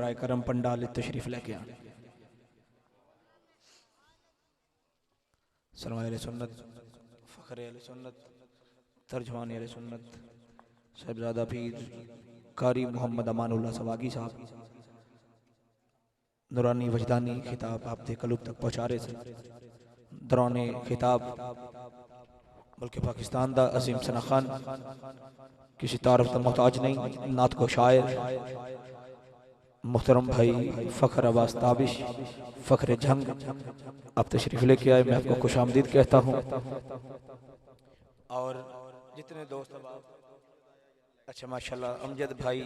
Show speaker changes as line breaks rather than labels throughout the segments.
बराए करम पंडाल तशरीफ लेके आए। सरमाए सुन्नत, फ़ख्र सुन्नत, तर्जमान सुन्नत साहिबजादा पीर कारी मोहम्मद अमानुल्लाह सवागी साहब नूरानी वजदानी खिताब आपके कलूब तक पहुँचा रहे थे। दौरान खिताब बल्कि पाकिस्तान दा अजीम सना खान किसी तारफ का मोहताज नहीं, नात को शायर मुहतरम भाई फ़ख्र अब्बास ताबिश फ़ख्र जंग आप तशरीफ़ लेके आए, मैं आपको खुश आमदीद कहता हूँ। और जितने दोस्त अच्छा माशाल्लाह अमजद भाई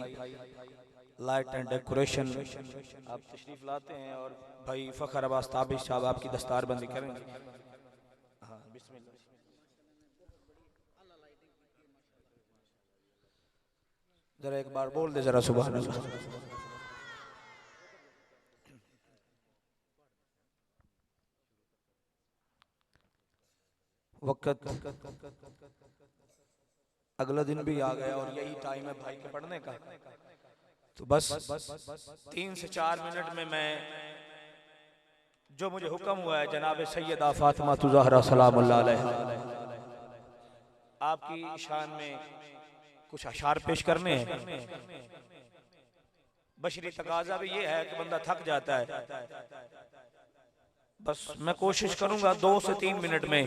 लाइट एंड डेकोरेशन आप तशरीफ़ लाते हैं और भाई फ़ख्र अब्बास ताबिश साहब आपकी दस्तारबंदी करेंगे। हाँ बिस्मिल्लाह। जरा एक बार बोल दे जरा सुभान अल्लाह। वक्त अगला दिन भी आ गया और यही टाइम है भाई के पढ़ने का, तो बस 3 से 4 मिनट में मैं जो मुझे हुक्म हुआ है जनाब सैयदा फातिमा ज़हरा सलामुल्लाह अलैहा आपकी शान में कुछ अशार पेश करने हैं। बशरी तकाजा भी ये है कि बंदा थक जाता है, बस मैं कोशिश करूंगा 2 से 3 मिनट में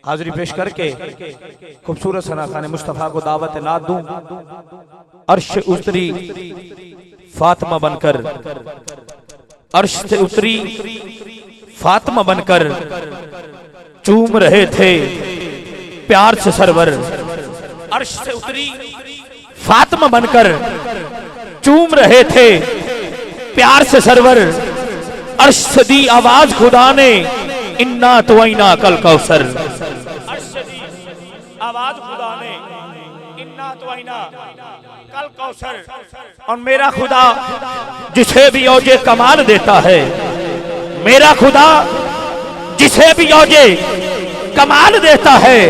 हाजिरी पेश करके खूबसूरत सना खाने मुस्तफ़ा को दावत नात दूं। अर्श उतरी फातिमा बनकर, अर्श से उतरी फातिमा बनकर, चूम रहे थे प्यार से सरवर। अर्श से उतरी फातिमा बनकर, चूम रहे थे प्यार से सरवर। अर्श से दी आवाज खुदा ने, इन्ना तवैना कल कौसर। अर्श से दी आवाज खुदा ने, इन्ना तवैना कल कौसर। और मेरा खुदा जिसे भी औजे कमाल देता है, मेरा खुदा जिसे भी औजे कमाल देता है,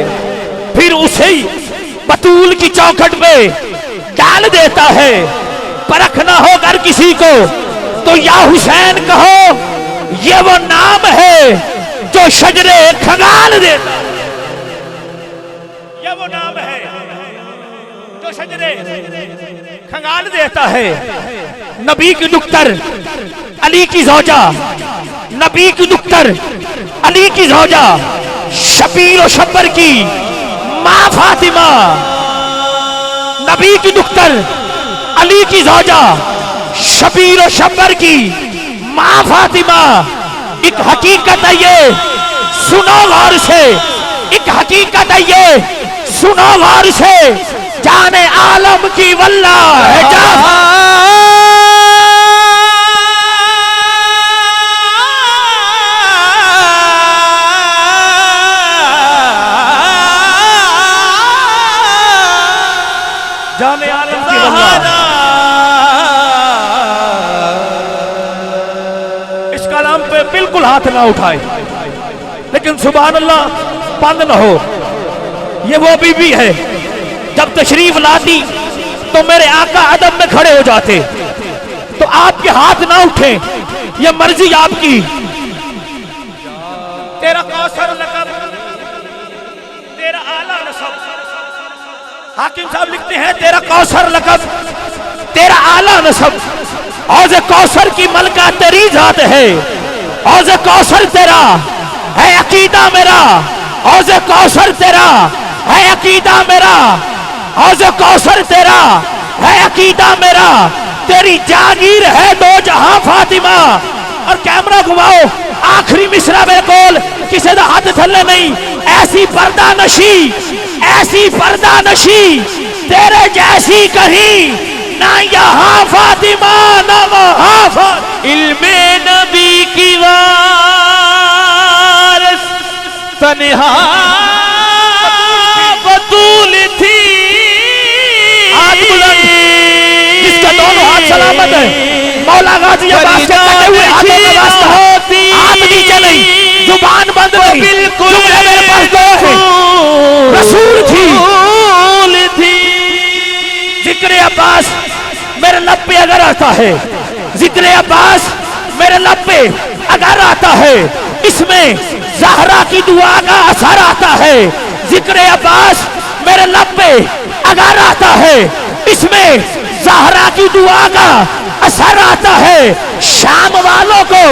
फिर उसे बतूल की चौखट पे डाल देता है। परखना हो अगर किसी को तो या हुसैन कहो, ये वो नाम है जो शजरे खंगाल देता है। ये वो नाम है जो शजरे खंगाल देता है। नबी की दुख्तर अली की ज़ौजा, नबी की दुख्तर अली की ज़ौजा, शबीर और शब्बर की माँ फातिमा। नबी की दुख्तर अली की ज़ौजा, शबीर और शब्बर की माँ फातिमा। एक हकीकत है ये सुनो गौर से, एक हकीकत है ये सुनो गौर से, जाने आलम की वल्ला है जाने आलम की वल्ला। बिल्कुल हाथ ना उठाए, लेकिन सुभान अल्लाह बंद ना हो। ये वो बीबी है जब तशरीफ लाती तो मेरे आका अदब में खड़े हो जाते, तो आपके हाथ ना उठे, ये मर्जी आपकी। तेरा कौसर लक़ब, तेरा आला नसब। हाकिम साहब लिखते हैं तेरा कौसर लक़ब, तेरा आला नसब। औज़े कौसर की मलका तेरी जात है, औज़े कौसर तेरा है अकीदा मेरा, औज़े कौसर तेरा है अकीदा मेरा, औज़े कौसर तेरा है अकीदा मेरा। तेरी जागीर है 2 जहां फातिमा। और कैमरा घुमाओ, आखिरी मिसरा बिल्कुल किसी का हाथ थल्ले नहीं। ऐसी पर्दा नशी, ऐसी पर्दा नशी तेरे जैसी कहीं ना यहाँ फातिमा ना वहाँ फातिमा। इल्मे नबी की वारिस तन्हा बतूल थी। हाथ बुलंद, जिसका दोनों हाथ सलामत है, मौला गाजी अब्बास के कटे हुए हाथों में वास्ता होती। हाथ नीचे नहीं, जुबान बंद नहीं, बिल्कुल मेरे पास 2 है। रसूल थी, जिक्र अब्बास मेरे लब पे अगर आता है जिक्र अब्बास मेरे लब पे अगर आता है, इसमें ज़हरा की दुआ का असर आता है। जिक्र अब्बास मेरे लब पे अगर आता है, इसमें ज़हरा की दुआ का असर आता है। शाम वालों को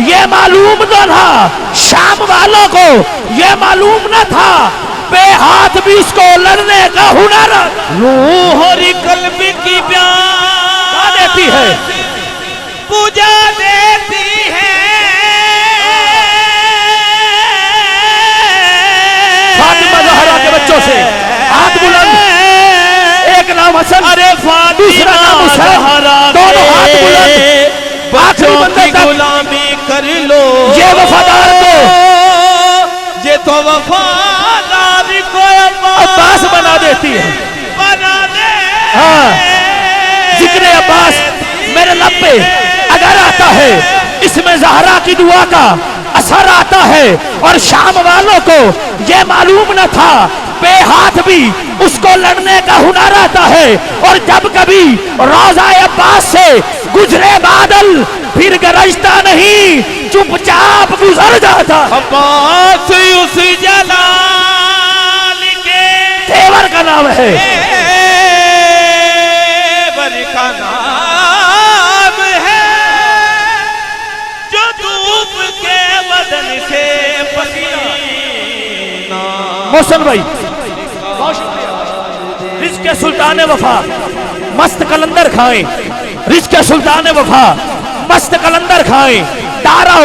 ये मालूम न था, शाम वालों को ये मालूम न था, बेहाथ भी इसको लड़ने का हुनर।
रूह और कल्ब की प्यास
देती है,
पूजा देती है।
फातिमा ज़हरा के बच्चों से हाथ बुलंद, एक नाम हसन,
अरे
दूसरा नाम हुसैन, दोनों हाथ बुलंद,
बच्चों की गुलामी कर लो।
ये वफादार को,
ये तो वफादार को
अब्बास बना देती है।
बना दे।
हाँ, जिक्र अब्बास मेरे लब पे अगर आता है, इसमें ज़हरा की दुआ का असर आता है। और शाम वालों को ये मालूम न था, बेहाथ भी उसको लड़ने का हुनर आता है। और जब कभी रोज़ा अब्बास से गुजरे बादल, फिर गरजता नहीं, चुपचाप गुजर जाता।
अब्बास उस जलाल के
तेवर का नाम है,
तेवर का नाम है, जो धूप के बदन से पसीना।
मोहसन भाई बहुत शुक्रिया। रिज़्क़ सुल्तान वफा मस्त कलंदर खाएं, रिज़्क़ सुल्तान वफा मस्त कलंदर खाएं, दारो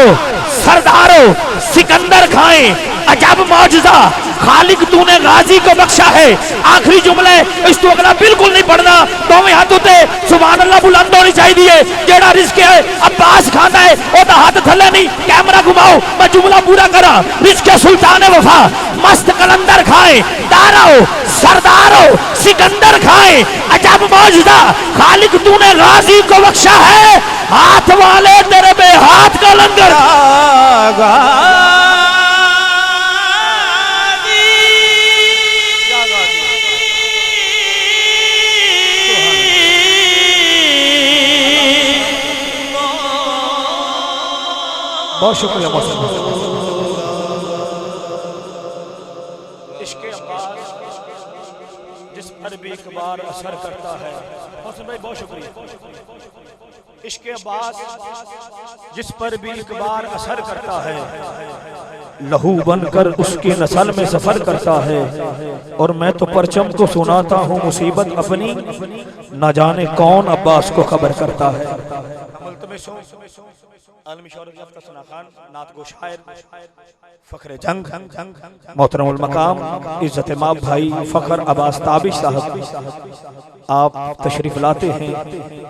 सरदारो सिकंदर खाएं। अजब मौजज़ा खालिक तूने गाजी को बख्शा है। आखिरी जुमले इस तो अगला बिल्कुल नहीं पढ़ना, दोवें हाथ उते सुभान अल्लाह बुलंद होनी चाहिए। जेड़ा रिज़्क़ है अब्बास खाता है ओदा हाथ थले नहीं। कैमरा घुमाओ, मैं जुमला पूरा करा। रिज़्क़ सुल्तान वफा मस्त कलंदर खाएं, दारो सरदारो सिकंदर खाएं। अजब मौजज़ा खालिक तूने गाजी को बख्शा है। हाथ वाले तेरे पे हाथ का लंगर। बहुत शुक्रिया मोहसिन। इश्क़े अब्बास जिस पर भी एक बार असर करता है। मोहसिन भाई बहुत शुक्रिया। इश्क़े अब्बास जिस पर भी एक बार असर करता है, लहू बनकर उसकी नस्ल में सफर करता है। और मैं तो परचम को सुनाता हूँ मुसीबत अपनी, न जाने कौन अब्बास को खबर करता है। आलमी शौहरत याफ्ता सना खान, नात गो शायर, फखरे जंग, मोहतरमुल मकाम इज्जत माब भाई फखर अब्बास ताबिश साहब, आप तशरीफ लाते हैं,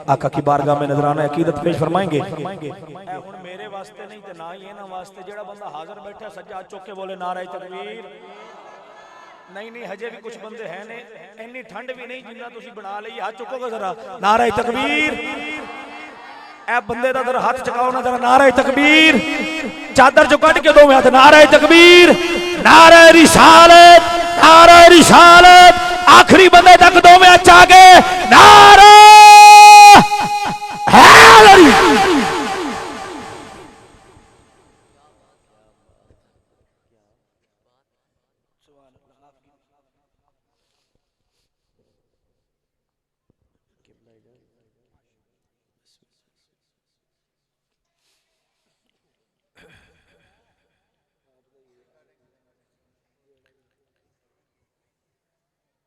आका की बारगाह में नजराना अकीदत पेश फरमाएंगे। मेरे वास्ते नहीं तो ना ये ना वास्ते जेड़ा बंदा हाजिर बैठा सज्जा चुक के बोले नारे तकबीर। नहीं नहीं हजे भी कुछ बंदे हैं ने, इन्नी ठंड भी नहीं जिन्ना तुसी बना ली। हाथ चुकोगे जरा, नारे तकबीर। ए बंदे दा जरा हाथ चकाओ ना, जरा नारे तकबीर। चादर जो कट के दो में हाथ, नारे तकबीर, नारे रिसालत, नारे रिसालत। आखिरी बंदे तक दो में अच्छा के नारे हैदरी।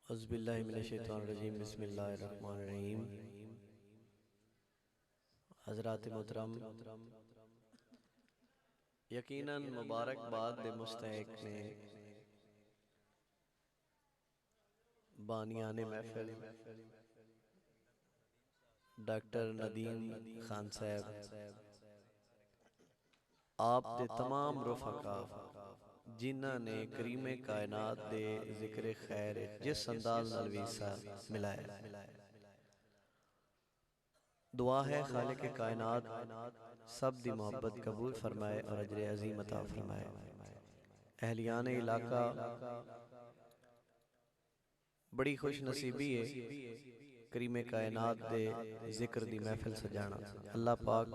औज़ुबिल्लाहिमिनश्शैतानिर्रजीम बिस्मिल्लाहिर्रहमानिर्रहीम। हज़रात मोहतरम, यकीनन मुबारकबाद दे मुस्तहिक ने बानियाने महफिल डॉक्टर नदीम खान साहब, आप दे तमाम रुफ़का जिन्हां ने करीमे कायनात दे जिक्र खैर जिस अंदाज नाल विसा मिलाया। दुआ है खालिक कायनात सब दी मोहब्बत कबूल फरमाए और अजर अजीम अता फरमाए। अहलियाने इलाका बड़ी खुश नसीबी है करीमे कायनात दे जिक्र दी महफिल सजाना। अल्लाह पाक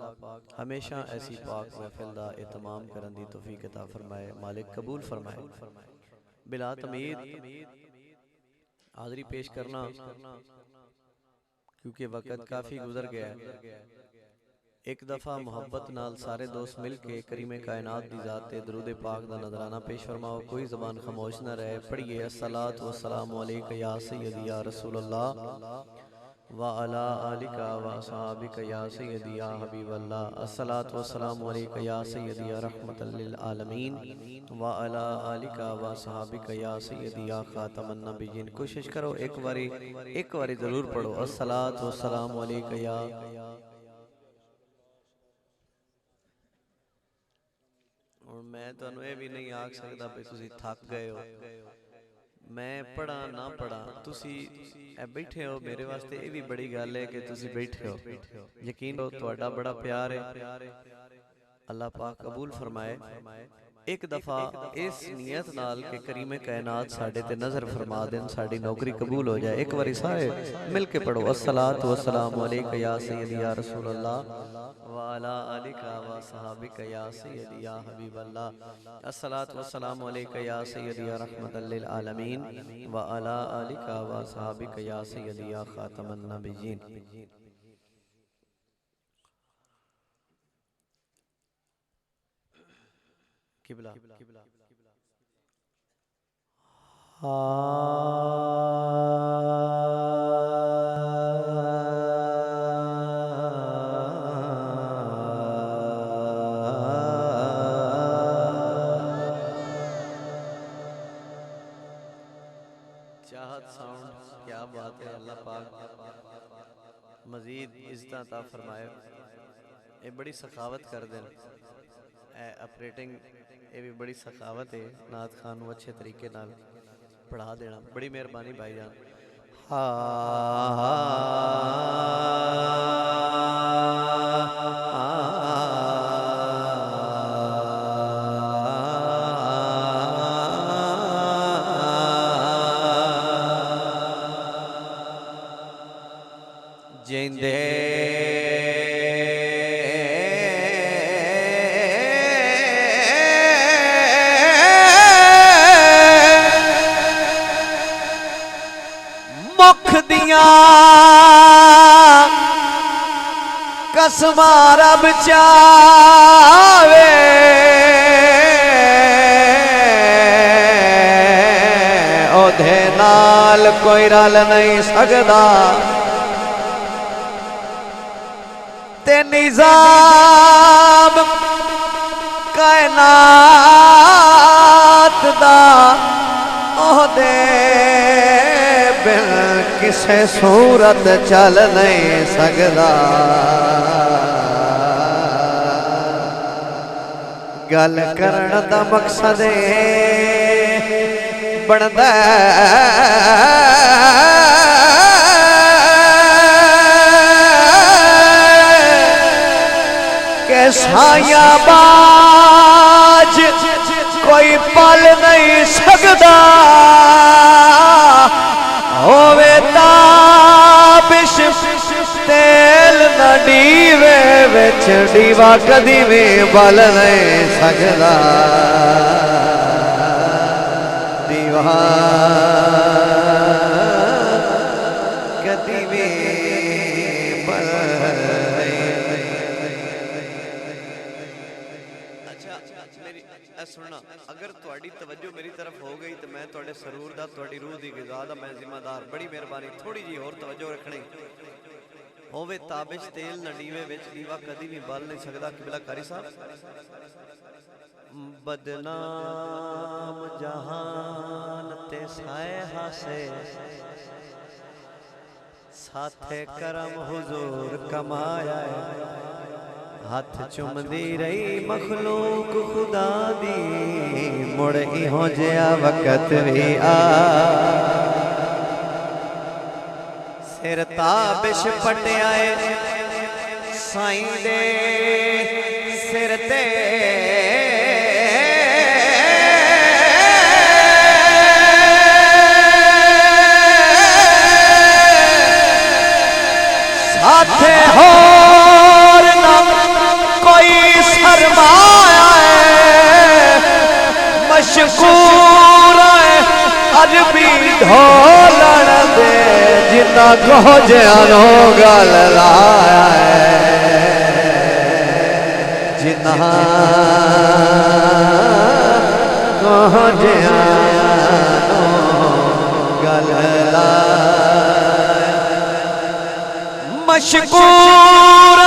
हमेशा ऐसी पाक महफिल दा एहतमाम करन दी तौफीक अता फरमाए। मालिक कबूल फरमाए। बिला तमीद हाज़री पेश करना क्योंकि वक़्त काफ़ी गुजर गया है। एक दफ़ा मोहब्बत नाल सारे दोस्त मिल के करीमे कायनात दी ज़ात ते दरूद पाक दा नजराना पेश फरमाओ। कोई ज़बान खामोश न रहे। पढ़िए अस्सलातु वस्सलामु अलैका या सय्यदी या रसूलल्लाह व अला आलिका व असहाबिका या सय्यदी या हबीबल्लाह। अस्सलातु वस्सलामु अलैका या सय्यदी या रहमतल लिल आलमीन व अला आलिका व असहाबिका या सय्यदी या खातमन नबिय्यीन। कोशिश करो एक बारी ज़रूर पढ़ो अस्सलातु वस्सलामु अलैका या। और मैं तुहानू ये भी नहीं आख सकता भी तुसी थक गए हो। मैं पढ़ा ना पढ़ा तुसी बैठे हो, मेरे वास्ते ये भी बड़ी गल है कि तुसी बैठे हो। यकीन हो तुहाडा बड़ा प्यार है। अल्लाह पाक कबूल फरमाए। एक दफ़ा इस नियत नाल के करीमे कायनात साडे ते नज़र फरमा देन, साडी नौकरी कबूल हो जाए। एक बारी सारे मिल के पढ़ो अस्सलातु वस्सलामु अलैका या सय्यदी या रसूलल्लाह व अला आलिका व सहाबिका या सय्यदी या हबीबल्लाह। अस्सलातु वस्सलामु अलैका या सय्यदी या रहमतल लिल आलमीन व अला आलिका व सहाबिका या सय्यदी या खातमन नबिय्यीन। किबला चाहत साउंड, क्या बात है। अल्लाह पाक मजीद इज्जत अता फरमाए। ये बड़ी सखावत कर देन ऑपरेटिंग, ये भी बड़ी सखावत है। नात खान को अच्छे तरीके नाल पढ़ा देना, बड़ी मेहरबानी भाईजान। जिंदे मुख दिया कसमा रब चावे, ओदे नाल कोई रल नहीं सकदा। ते निजाम कायनात दा ओहदे बिन किसे सूरत चल नहीं सकदा। गल करन दा मकसद बनदा के साया बाज कोई पल नहीं सकदा। होवे ताबिश तेल न डीवे विच डीवा कदी भी बल नहीं सकदा। दीवा कदी भी बल। अच्छा सुनना, अगर तुहाडी तवज्जो मेरी तरफ हो गई तो मैं तुहाडे सरूर दा, तुहाडी रूह दी ग़िज़ा दा मैं जिम्मेदार। बड़ी मेहरबानी, थोड़ी जी होर तवज्जो रखनी। होवे ताबिश तेल न डीवे विच दीवा कदी भी बल नहीं सकदा। किबला कारी साहब बदनाम जहान ते साए हासे, साथे करम हुजूर कमाया। हाथ चुमदी रही मखलूक खुदा दी, मुड़ इहो जिहा वक़्त भी आ। सिर ताबिश पटियाए साईं दे सिर ते,
हाथे होर ना कोई सरमाया है मशकूर है अरबी ढोलण दे जिन्ना खोजियानो गल लाया है जिन्ना खोजियानो गल लाया मशकूर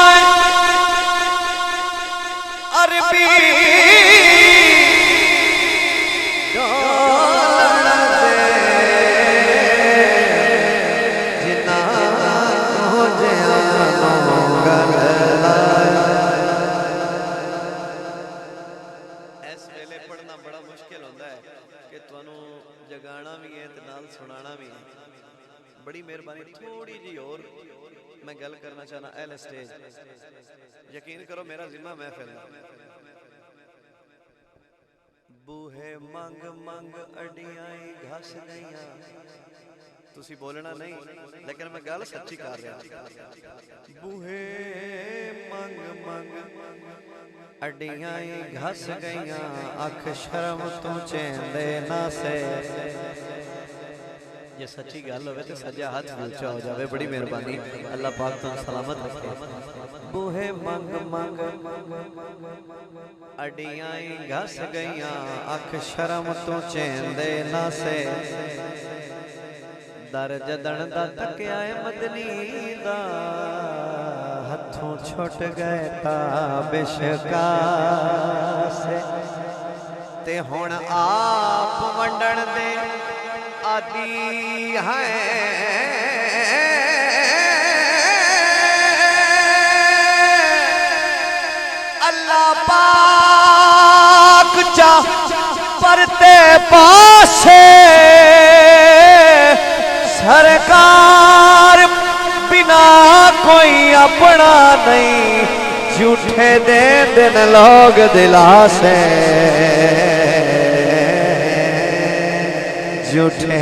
अरबी जगाना भी है ते नाल सुनाना भी है बड़ी मेहरबानी थोड़ी जी और मैं गल करना चाहना एल स्टेज यकीन करो मेरा जिम्मा महफिल बूहे मंग मंग अडियां घस गईयां तुसी बोलना नहीं लेकिन मैं गल सच्ची कर रहा बूहे मंग मंग अडियां घस गईयां अख शर्म तू चेंदे ना से ये सच्ची गल होवे ते सजा हाथ ऊंचा हो जावे बड़ी मेहरबानी अल्लाह पाक तुम सलामत रखे बूहे मंग मंग अडियां घस गईयां अख शर्म तू चेंदे ना से दर जदन दा तकिया मदनी दा हथों छुट गए ताबिशका से ते हुण आप वंडण दे आदि है अल्लाह पाक चा परते पासे सरकार बिना कोई अपना नहीं झूठे दे दिन लोग दिलासे झूठे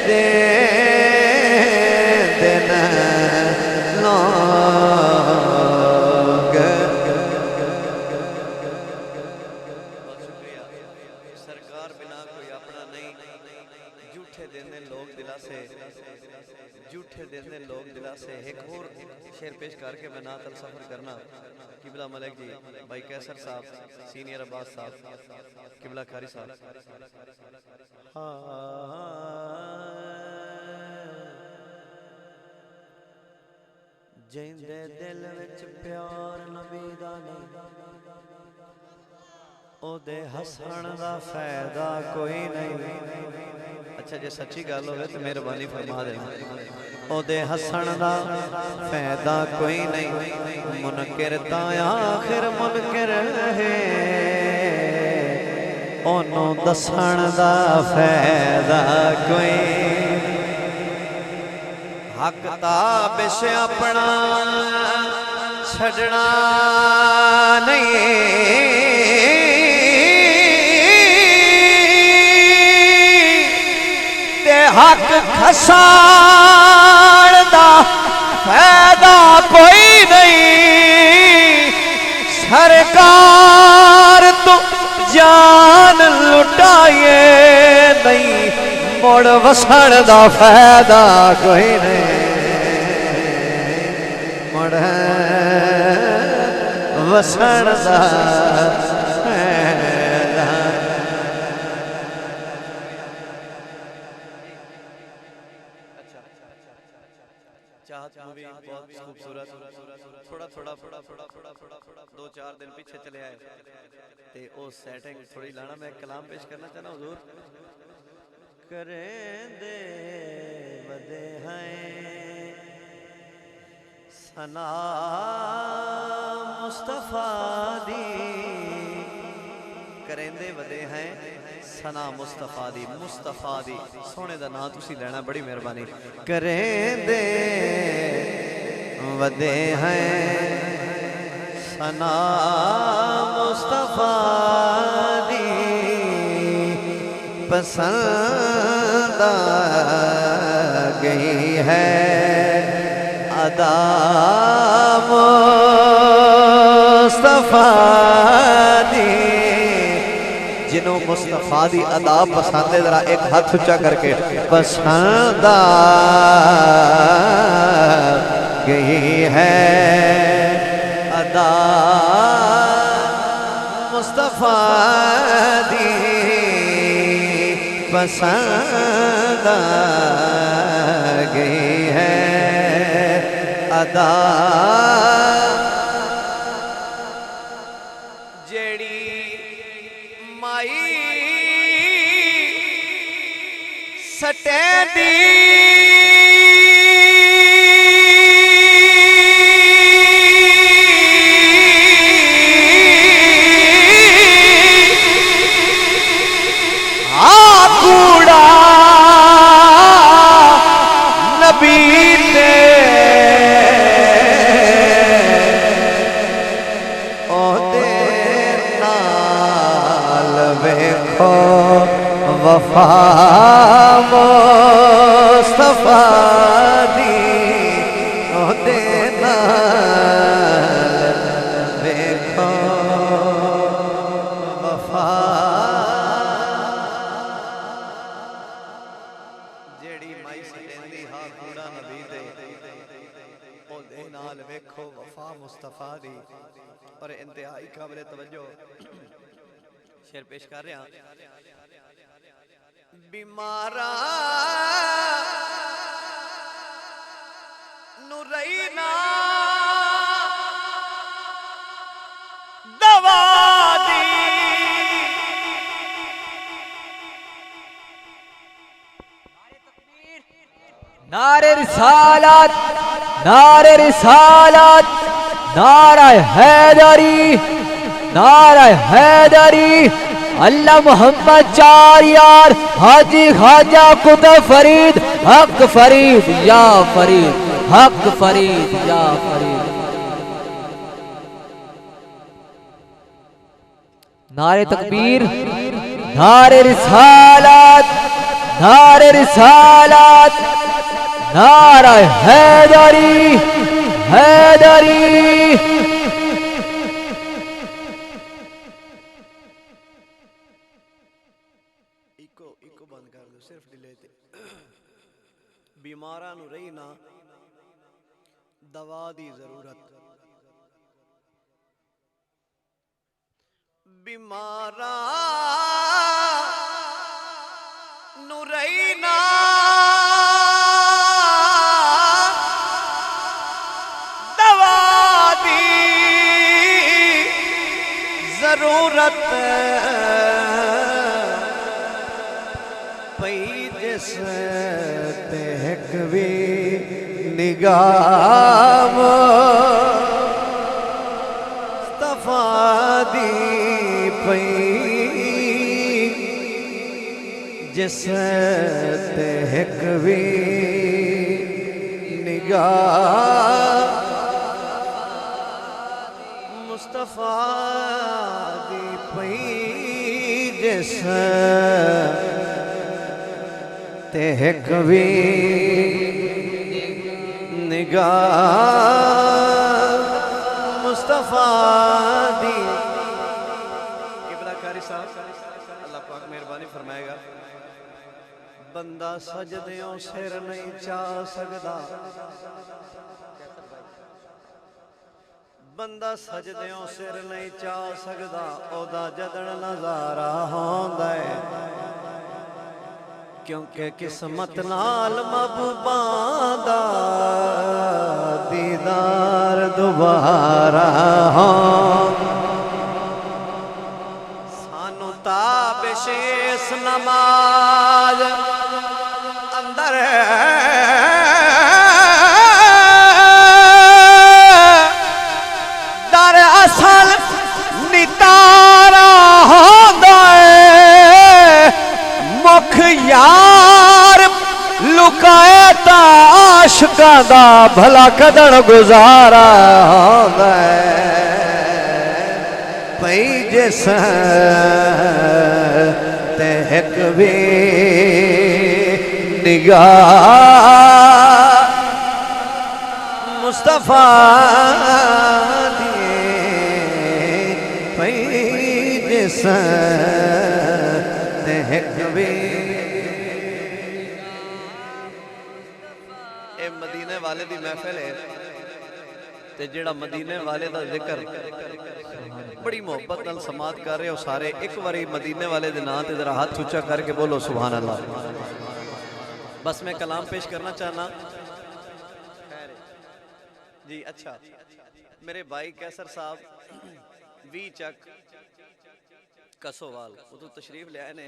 दे दिन लोग सरकार बिना कोई अपना नहीं झूठे दिन लोग दिलासे झूठे दिन लोग दिलासे एक और शेर पेश करके मैं नातल सफर करना किबला मलिक जी भाई कैसर साहब सीनियर अब्बास साहब किबला कारी साहब जिंदे दिल विच प्यार नबी दा नहीं ओदे हसन दा फायदा कोई नहीं अच्छा जे सच्ची गल होवे तो मेहरबानी फरमा देना ओदे हसन दा फायदा कोई नहीं मुनकिर ता आखिर मुनकिर है ओनू दसन दा फायदा कोई हक ताबिश अपना छड़ना नहीं हक खसाण दा फायदा कोई नहीं सरकार तो जान लुटाए नहीं मुड़ वसण दा फायदा कोई नहीं मुड़ वसण दा मूवी बहुत खूबसूरत थोड़ा थोड़ा दो चार दिन पीछे चले आए ते ओ सेटिंग थोड़ी लाना मैं कलाम पेश करना चाहना हुजूर करेंदे वदे हैं सना मुस्तफा दी करेंदे वदे हैं सना मुस्तफा दी सोने दा नाम तुसी लेना बड़ी मेहरबानी करेंदे वदे हैं सना मुस्तफा दी पसंद
गई है अदा मुस्तफा दी। जिन्हों मुस्तफा दी अदा पसंद है जरा एक हाथ ऊंचा करके पसंद आ गई है अदा मुस्तफा दी पसंद आ गई है अदा। जेड़ी माई सटे दी कूड़ा नबी ते ओदे नाल वेखो वफा मुस्तफा दी ओदे नाल वेखो वफा। जेड़ी माई सटेंदी हा कूड़ा नबी दे ओदे नाल वेखो वफा मुस्तफा दी। और इंतहाई काबिल तवज्जो शेर पेश कर रहा। बीमारा नुरैना दवा दी।
नारे रिसालत, नारे रिसालत, नारा हैदरी, नारा हैदरी। अल्लाह मोहम्मद चार यार हाजी ख्वाजा कुतुब फरीद हक फरीद या फरीद हक फरीद या फरीद। नारे तकबीर, नारे रिसालत, नारे रिसालत, नारा हैदरी हैदरी।
इको बंद कर दो सिर्फ डिले ते। बीमारा नु रही ना दवा दी जरूरत। बीमारा नु रही ना दवा दी जरूरत पई जिस तेक भी निगाह मुस्तफा दी पई जिस तेक भी निगाह मुस्तफा दी पई जिस तेक भी निगाह मुस्तफा दी। इब्राकारी साहब अल्लाह पाक मेहरबानी फरमाएगा। बंदा सजदों सिर नहीं चा सकदा, बंदा सजदों सिर नहीं चा सकदा ओदा जदन नजारा होंदा है। क्योंकि किस्मत नाल महबूबां दा दीदार दोबारा हो। सानू ताबिश नमाज अंदर दर असल नितारा होंदा मुख यार लुकाए ता आशिकां दा भला कदन गुजारा होंदा पई जिस तेक भी निगाह मुस्तफा दिए पई जिस मदीने वाले दी महफिल है ते जेड़ा मदीने वाले दा जिक्र बड़ी मोहब्बत नाल समात कर रहे हो सारे एक बारी मदीने वाले दे नाम ते जरा हाथ ऊंचा करके बोलो सुभान अल्लाह। बस मैं कलाम पेश करना चाहना जी। अच्छा मेरे भाई कैसर साहब 20 चक कसोवाल उतो तशरीफ ले आए ने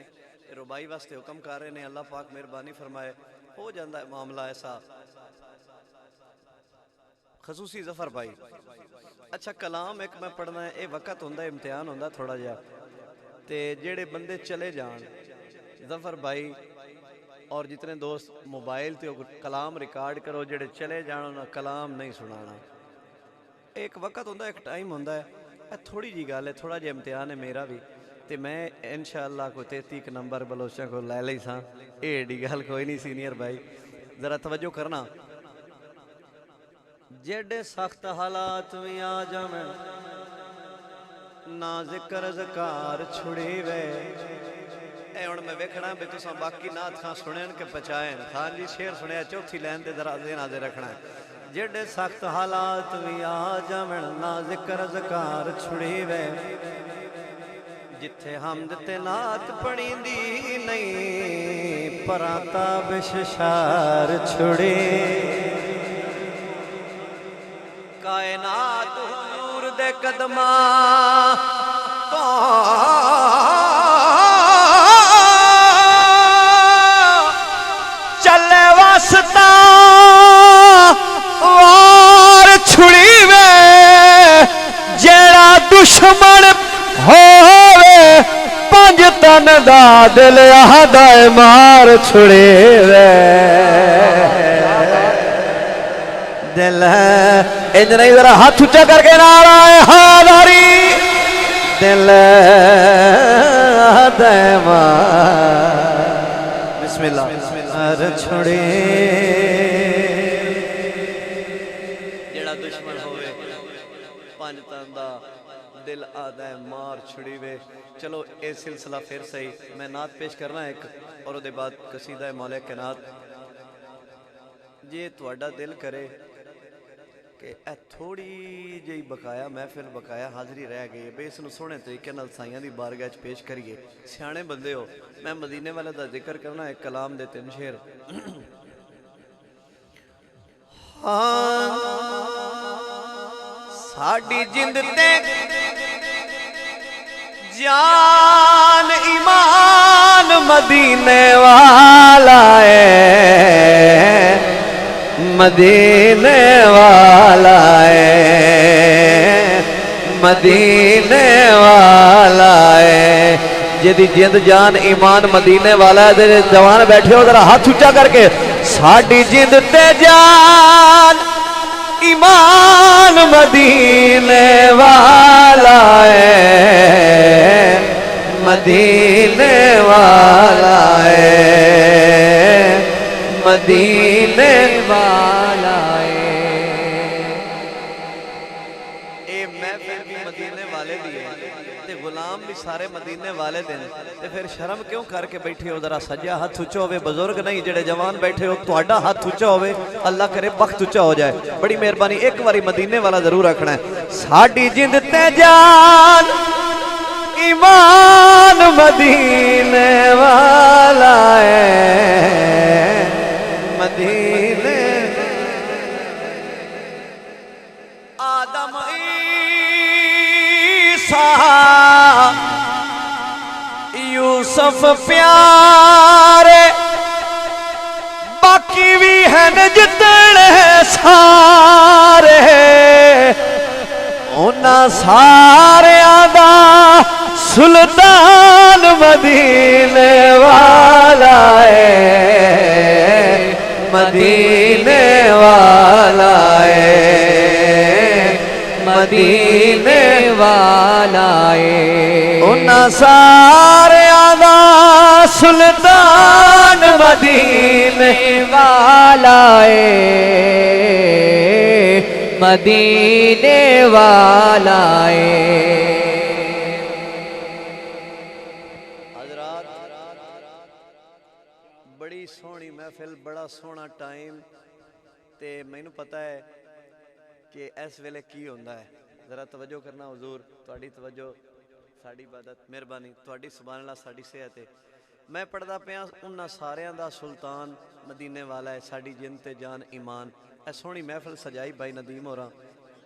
रुबाई वास्ते हुक्म कर रहे ने। अल्लाह पाक मेहरबानी फरमाए हो जाता है मामला ऐसा। खसूसी जफर भाई अच्छा कलाम एक मैं पढ़ना है, ये वक्त होंदा इम्तिहान होंदा थोड़ा जिहा ते जेड़े बंदे चले जान जफर भाई और जितने दोस्त मोबाइल ते कलाम रिकॉर्ड करो, जेड़े चले जान उन्हें कलाम नहीं सुनाना। एक वक्त होंदा एक टाइम होंदा है, थोड़ी जी गल है, थोड़ा जिहा इम्तिहान है मेरा भी ते मैं इंशाअल्लाह कोई 33 नंबर बलोचा को लै ली सा। एडी गल कोई नहीं सीनियर भाई, जरा तवज्जो करना। जेडे सख्त हालात भी आ जावे ना जिक्र ज़कार छुड़ी वे। ए हुण मैं वेखना भी तुसां बाकी नाथ खां सुनन के पचाएन। खान जी शेर सुनिया चौथी लाइन ते जरा देना दे रखना है। जेडे सख्त हालात भी आ जावे ना जिक्र ज़कार छुड़ी वे। जिथे हमद ते नात पढ़ींदी नहीं पराता बिशार छुड़े। कायनात हुजूर दे कदमा तो चले वास्ता वार छुड़ी वे। जेड़ा दुश्मन होवे पंज तन दा दिल आदा मार छुड़े वे। दिल इंज नहीं जरा हाथ ऊंचा करके नारा हादारी दिल आदा मार बिस्मिल्लाह मार छुड़े। जेड़ा दुश्मन होवे पंज तन दा दिल आदा है मार छुड़ी वे। चलो ये सिलसिला फिर सही मैं नात पेश करना एक और उसके बाद कसीदा है मौला के नात। जे तुहाडा दिल करे कि थोड़ी जी बकाया महफिल बकाया हाजरी रह गई है, बेस सोहने तरीके नाल साइयां दी बारगाह च पेश करिए। सियाणे बंदे हो, मैं मदीने वाले दा जिक्र करना एक कलाम दे 3 शेर। साडी जिंद ते जान ईमान मदीने वाला है, मदीने वाला है, मदीने वाला है। जिदी जिंद जान ईमान मदीने वाला है। जवान बैठे हो जरा हाथ ऊंचा करके। साडी जिंद ते जान ईमान मदीने वाला है, मदीने वाला है, मदीने वाला है। ए महफिल भी मदीने वाले दी है ते गुलाम भी सारे मदीने वाले दे। ते फिर शर्म क्यों करके बैठे हो? जरा सज्जा हाथ ऊंचा होवे, बुजुर्ग नहीं जेड़े जवान बैठे हो तुहाडा हाथ ऊंचा होवे, अल्लाह करे वक्त ऊंचा हो जाए। बड़ी मेहरबानी एक बारी मदीने वाला जरूर रखना है। साडी जिंद ते जान ईमान मदीने वाला है, मदीने आदम ईसा यूसुफ प्यारे बाकी भी हैं जितने सारे उन्हां सारियां दा सुल्तान मदीने वाला है, मदीने वाला है, मदीने वाला है। उन्हां सारियां दा सुल्तान
मदीने वाला मदीने वाला
हजरात बड़ी सोहनी महफिल बड़ा सोहना टाइम ते मैनू पता है कि इस वेले की होंदा है। जरा तवज्जो करना हुजूर, तुहाडी तवज्जो साडी इबादत, मेहरबानी तुहाडी सुभान अल्लाह साडी सेहत है। मैं पढ़दा पिया उन्हां सारियां दा सुल्तान मदीने वाला है, साडी जिन ते जान ईमान। ए सोहनी महफिल सजाई भाई नदीम होरां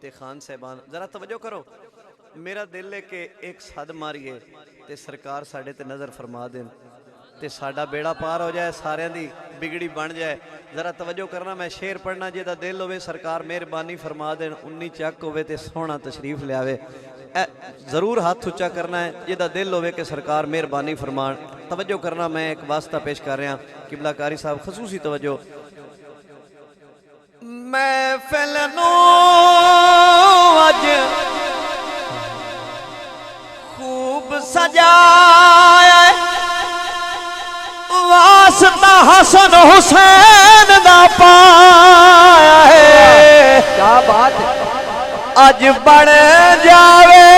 ते खान साहबान। जरा तवज्जो करो, मेरा दिल है कि एक सद मारिए ते सरकार साडे ते नज़र फरमा देन ते साडा बेड़ा पार हो जाए, सारियां दी बिगड़ी बन जाए। जरा तवज्जो करना, मैं शेर पढ़ना, जिहदा दिल होवे सरकार मेहरबानी फरमा देन, उन्नी चक होवे ते सोहना तशरीफ लियावे। जरूर हाथ उच्चा करना है जिहदा दिल होवे कि सरकार मेहरबानी फरमान। तवज्जो करना, मैं एक वास्ता पेश कर रहा किबला कारी साहब, खसूसी तवज्जो। महफिल नू अज खूब सजाया, वास्ता हसन हुसैन दा पाया है।
क्या बात है।
अज बन जावे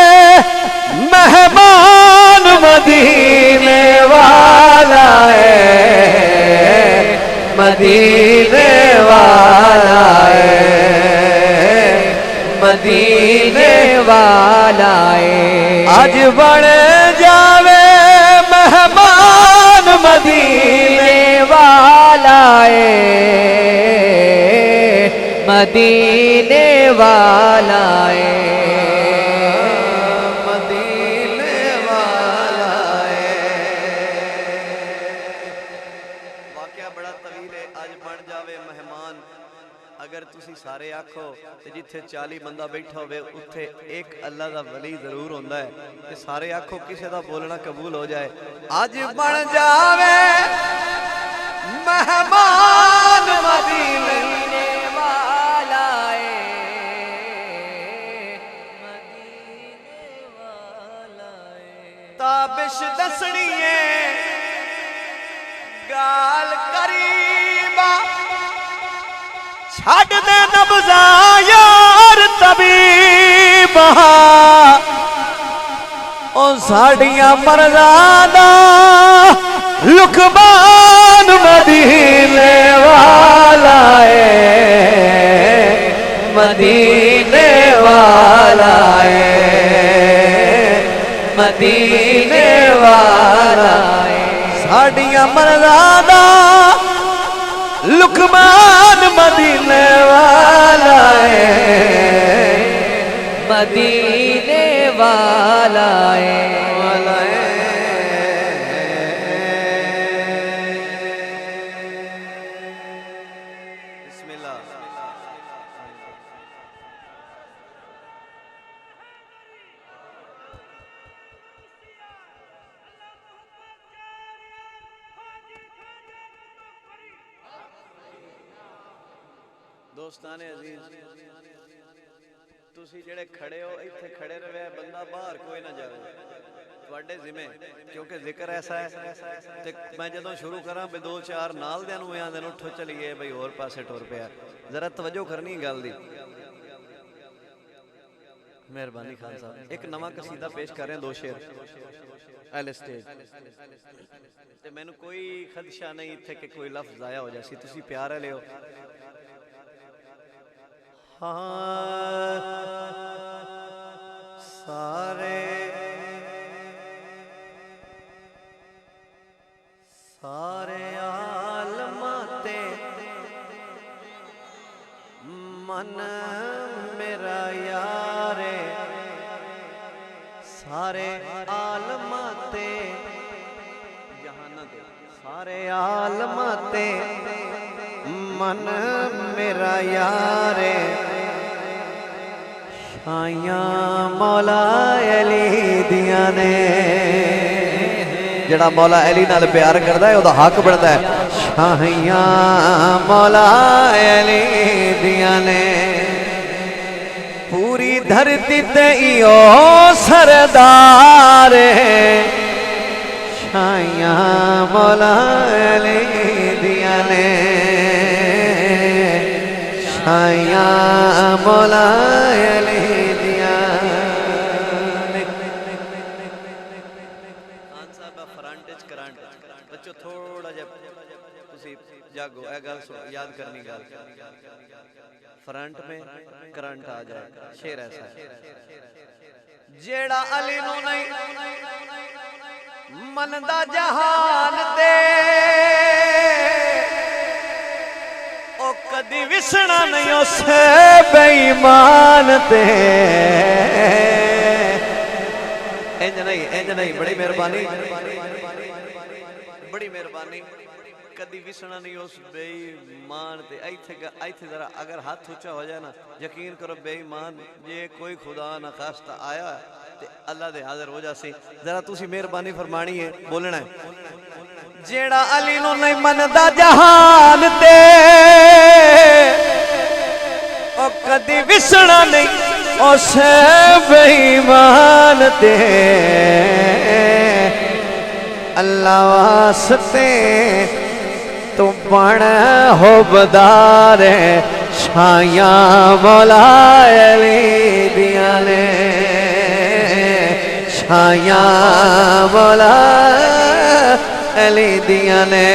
मेहमान मदीने वाला है, मदीने वाला है,
मदीने वाला
अज बन जावे मेहमान मदीने
वाला मदीने वाला
मदीने वाला वाकया बड़ा तवील है। अज बन जावे मेहमान, अगर तुसी सारे आखो ते जिथे 40 बंदा बैठा होवे उत्थे एक अल्लाह दा वली जरूर होंदा है ते सारे आखो किसी दा बोलना कबूल हो जाए। अज बन जावे मेहमान मदीने
वाला
ताबिश दसनी है गाल करीबा, छड़ दे नब्ज़ा यार तबीबा, ओ साड़ियां मर्ज़ादा लुकमान मदीने वाला है, मदीने वाला है, मदीने वाला है। साड़ियां मर्ज़ादा लुकमान मदीने वाला है,
मदीने वाला
बिस्मिल्लाह। दोस्ताने अजीज, तुसी जेड़े खड़े हो इत्थे खड़े रहे, बंदा बाहर कोई ना जाए, तुहाडे जिम्मे, क्योंकि जिक्र ऐसा है ते मैं जदों शुरू करा भी 2-4 नाल दियां नूं आंदे ने उठो चलीए बई होर पासे टुर पिया। जरा तवज्जो करनी गल दी, मेहरबानी खान साहब। एक नवा कसीदा पेश कर रहे हैं, 2 शेर एल स्टेज ते मैनू कोई खदशा नहीं इत्थे कि कोई लफ्ज जाया हो जासी, तुसी प्यार है लियो। सारे सारे आलमाते मन मेरा यारे, सारे आलमाते जहानते, सारे आलमाते मन मेरा यारे, शाइयां मौला अली दियां ने। जड़ा मौला अली नाल प्यार करदा है ओदा हक बनदा है। शाइयां मौला अली दियां ने, पूरी धरती ते इहो सरदार, शाइयां मौला अली ने छाया मौला अली दिया ने। खान साहब फ्रंट च करंट बच्चों थोड़ा जिहा तुसी जागो ए गल याद करनी गल फ्रंट में करंट आ जाए शेर ऐसा है जेड़ा अली नू नहीं मनदा जहान ते ओ कदी विसना नहीं उसे बेईमान ते। इंज नहीं बड़ी मेहरबानी कदी विसना नहीं उस बेईमान ते। इत्थे जरा अगर हाथ ऊंचा हो जाए ना यकीन करो बेईमान जे कोई खुदा ना खास्ता आया ते अल्लाह दे हाजिर हो जासी। जरा तुसी मेहरबानी फरमानी है बोलना है जेड़ा अली नू नहीं मनदा जहान ते ओ कदी विसना नहीं उस बेईमान ते। अल्लाह वास्ते तू बण हो बदार छाया मौला अली दिया ने छाया मौला अली दिया ने।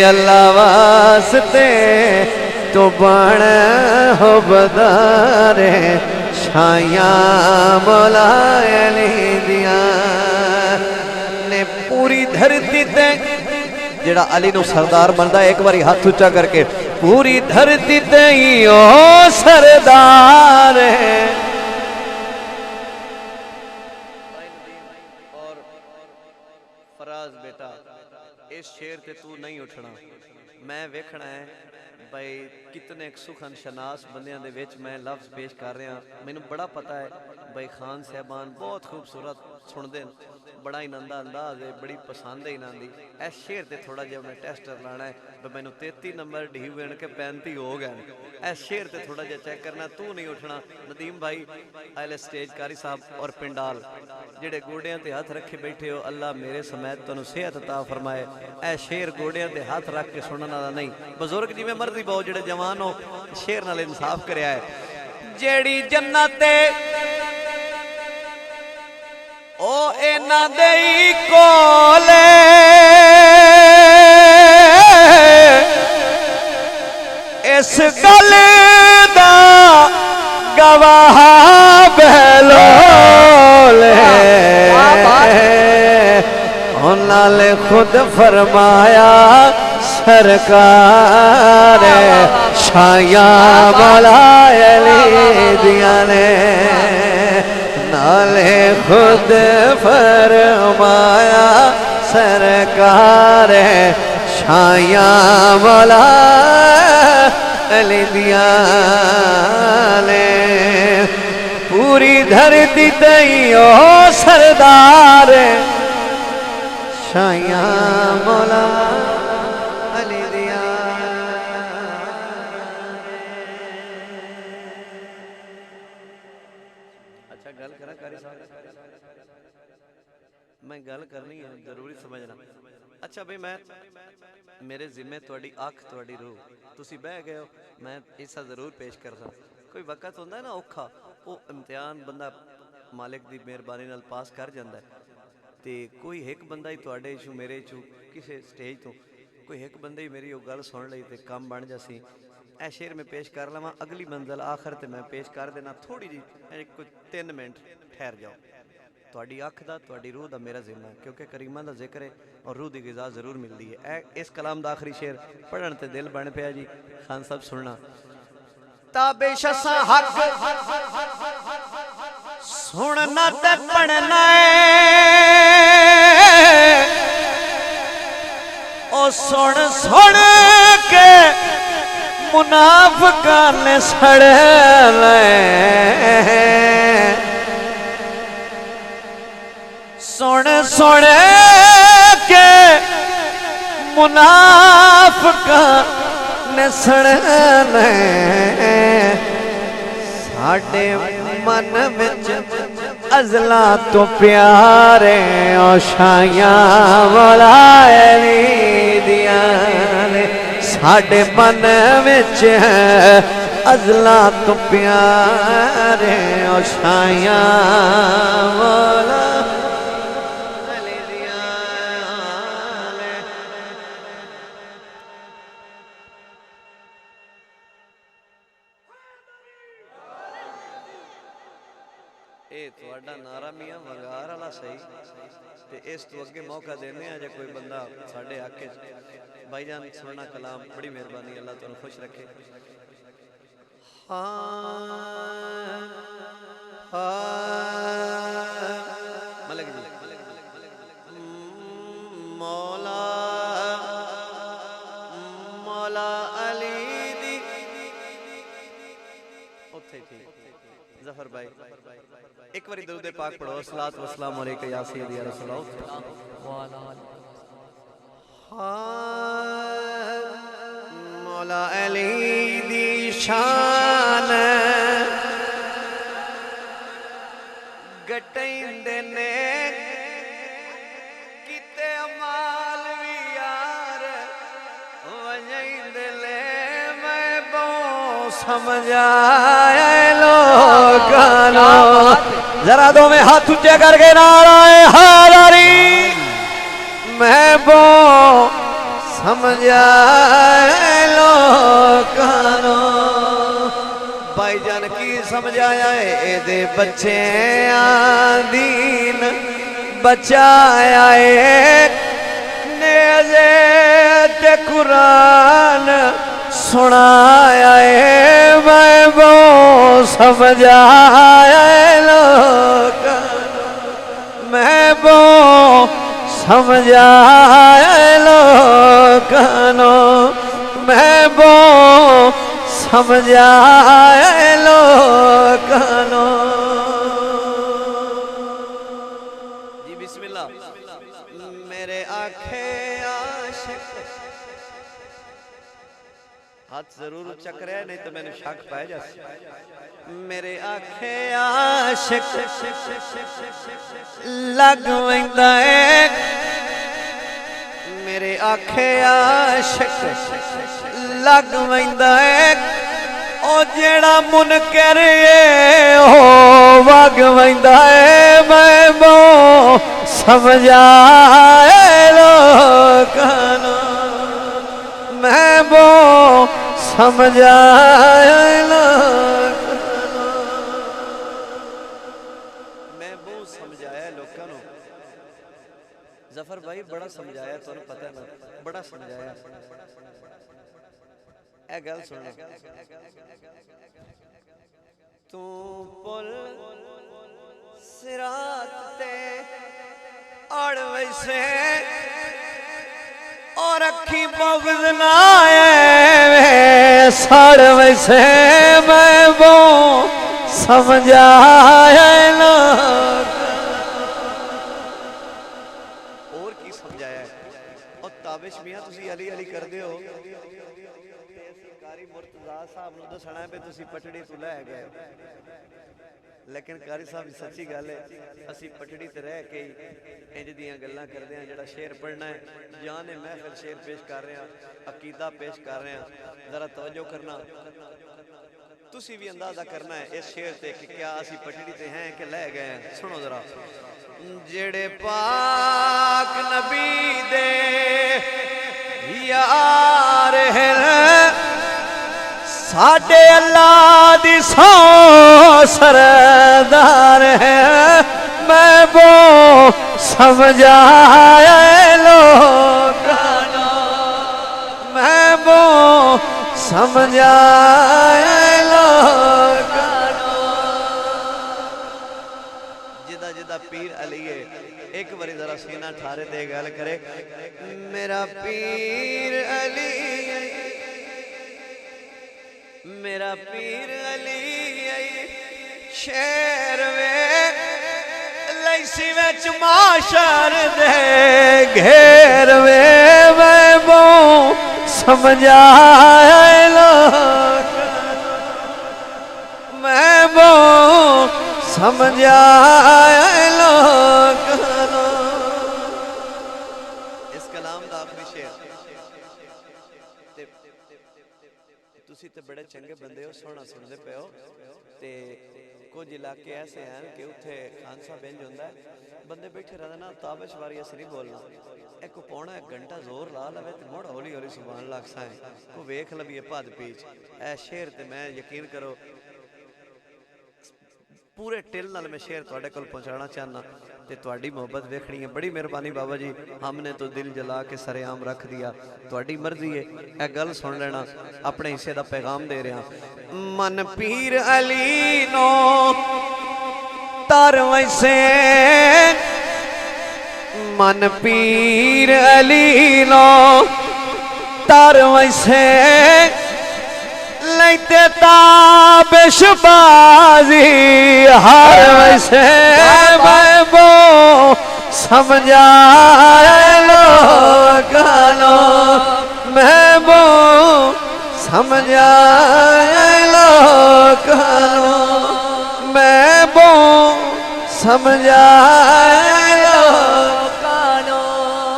अल्लाह वास्ते तू बण हो बदार छाया मौला अली दिया ने। पूरी धरती ते जेड़ा अली नू सरदार बनदा एक बारी हाथ ऊंचा करके पूरी धरती ते ही ओ सरदार है। और फराज बेटा इस शेर ते तू नहीं उठना मैं वेखना है भाई कितने सुखन शनास बंदियां दे विच मैं लफ्ज पेश कर रहा। मैनू बड़ा पता है भाई खान साहबान बहुत खूबसूरत सुनते बड़ा इनादा अंदाज है बड़ी पसंद है इन्हों की। इस शेर से थोड़ा जिहा मैं टेस्टर लाना है मैं 33 नंबर ढी बन के 35 हो गए। इस शेर से थोड़ा जिहा चेक करना तू नहीं उठना। नदीम भाई आले स्टेज कारी साहब और पिंडाल जेडे गोडियां ते हाथ रखे बैठे हो अल्लाह मेरे समेत तुहानू सेहत अता फरमाए। ए शेर गोडियां ते हाथ रख के सुनने वाला नहीं बजुर्ग जिवें मर्जी पाओ जेडे जवान हो शेर नाल इंसाफ करया है। जेड़ी जन्नत ओ इना दे कोले इस गल दा गवाह बहलोले उन्होंने खुद फरमाया सरकार छाया मौला अली दिया ने नाले खुद फरमाया सरकार छाया मौला अली दिया ने। पूरी धरती तई ओ सरदार छाया मौला अली दिया। अच्छा गल करा कारी साहब मैं गल करनी है जरूरी समझना। अच्छा भाई मैं मेरे जिम्मे थोड़ी अख थोड़ी रूह तुसी बह गए हो मैं हिस्सा जरूर पेश करदा। कोई वक्त होंदा है ना औखा वो इम्तिहान बंदा मालिक दी मेहरबानी नाल पास कर जांदा है ते कोई एक बंदा ही तुहाडे चू मेरे चू किसी स्टेज तो कोई एक बंदे ही मेरी वो गल सुन लई ते काम बन जासी। ए शेर में पेश कर लवां अगली मंजिल आखिर ते मैं पेश कर देना थोड़ी जी कुछ 3 मिनट ठहर जाओ। तुहाडी अख दा तुहाडी रूह दा मेरा जिम्मा है क्योंकि करीमा दा जिक्र है और रूह दी ग़िज़ा जरूर मिलती है। इस कलाम दा आखिरी शेर पढ़न ते दिल बन पिया जी खान साहब सुनना। ताबिश सा हक सुनना ते पढ़ना ओ सुन सुन के मुनाफिकां ने सड़े सुन सुन के मुनाफिकां ने सड़े साडे मन विच अज़ला तो प्यारे ओ छाया मौला अली दिया ने साडे मन विच अजला तो प्यारे ओ शाया मौला अली दिया ले। ਇਹ ਤੁਹਾਡਾ ਨਾਰਾ ਮੀਆਂ ਵੰਗਾਰ ਵਾਲਾ ਸਹੀ ਤੇ ਇਸ ਤੋਂ ਅੱਗੇ ਮੌਕਾ ਦੇਣੇ ਆ ਜੇ ਕੋਈ ਬੰਦਾ ਸਾਡੇ ਹੱਕ 'ਚ ਭਾਈਜਾਨ ਸੁਣਨਾ ਕਲਾਮ ਬੜੀ ਮਿਹਰਬਾਨੀ ਅੱਲਾਹ ਤੁਹਾਨੂੰ ਖੁਸ਼ ਰੱਖੇ। मलक जी मौला मौला अली दी उत्थे ठीक जफर भाई एक बारी दरूद पाक पढ़ो सलात व सलाम अलैका या सय्यदी या रसूल मौला अली दी शान गटाइंदे ने किते अमाल भी यार वजाइंदे ले मैं बो समझाए लोकानो। जरा दो में हाथ ऊंचे करके नाराए हारी मैं बो समझाए लोकानो। भाईजान की समझाया है एदे बच्चे दीन बचाया नेज़े ते कुरान सुनाया मैं वो समझाया लोग मैं वो समझाया लोगनो मैं वो समझाए लोगनो। जी बिस्मिल्लाह। मेरे आखे आशिक हाथ जरूर उच्चा करे नहीं तो मैंने शक पाया जा। मेरे आखे आशिक लग वैंदा है मेरे आखे आशिक लग वैंदा है ओ जेड़ा मुनकर हो वग वैंदा है मैं वो समझाए लोकानो मैं वो समझाए लोकानो मैं वो समझाया लोकानो। जफर भाई बड़ा समझाया तुहानू पता है ना बड़ा समझाया। ए गल सुन तू पुल सिरात ते अड़ वैसे और अखी बुग़्ज़ ना सड़ वैसे मैं वो समझाया लोग और की समझाया और ताबिश मियां तुसी अली अली कर दे हो कारी मुर्तज़ा साहब नूं दसना पे तुसी पटड़ी तो लै गए लेकिन कारी साहब सच्ची गल है असी पटड़ी ते रह के इंज दियां गल्लां करदे हां। जेड़ा शेर पढ़ना है जान है महफिल शेर पेश कर रहे हैं अकीदा पेश कर रहे हैं जरा तवज्जो करना तुसी भी अंदाजा करना है इस शेर ते कि क्या असी पटड़ी ते हैं कि लै गए हैं। सुनो जरा जेड़े पाक नबी दे यार है साडे अल्लाह दी सौ सरदार है मैं वो समझाया लोकानो मैं वो समझाया लोकानो। जिदा जिदा पीर अली है एक बारी जरा सीना ठारे ते गल करे मेरा पीर अली मेरा पीर अली शेर वे लैसी विच माशर दे घेर वे मैं वो समझाया लोग मैं वो समझाया लोग। इस कलाम दा आखिरी शेर तो बड़े चंगे बंदे हो, सोहना सुनते पे हो। ते कुछ इलाके ऐसे हैं कि उत्थे खान साहब इंज होंदा है, बंदे बैठे रहते ना, ताबिश वारी अस नहीं बोलना, एक पौना एक घंटा जोर ला लवे तो मुड़ हौली हौली सुभान अल्लाह आखसा है, को वेख लवीए भद पीछ। ए शेर ते मैं यकीन करो पूरे टिल नाल मैं शेर तुहाडे कोल पहुंचाना चाहना ते तुहाडी मोहब्बत देखनी है। बड़ी मेहरबानी बाबा जी, हमने तो दिल जला के सरेआम रख दिया, तुहाडी मर्जी है। ए गल सुन लेना, अपने हिस्से दा पैगाम दे रहा। मन पीर अली नो तर वैसे, मन पीर अली नो तर वैसे, लेते ताबिशबाजी हर वैसे, मैं वो समझाए लो गालो, मैं वो समझाए लो गालो, मैं वो समझाए लो गालो।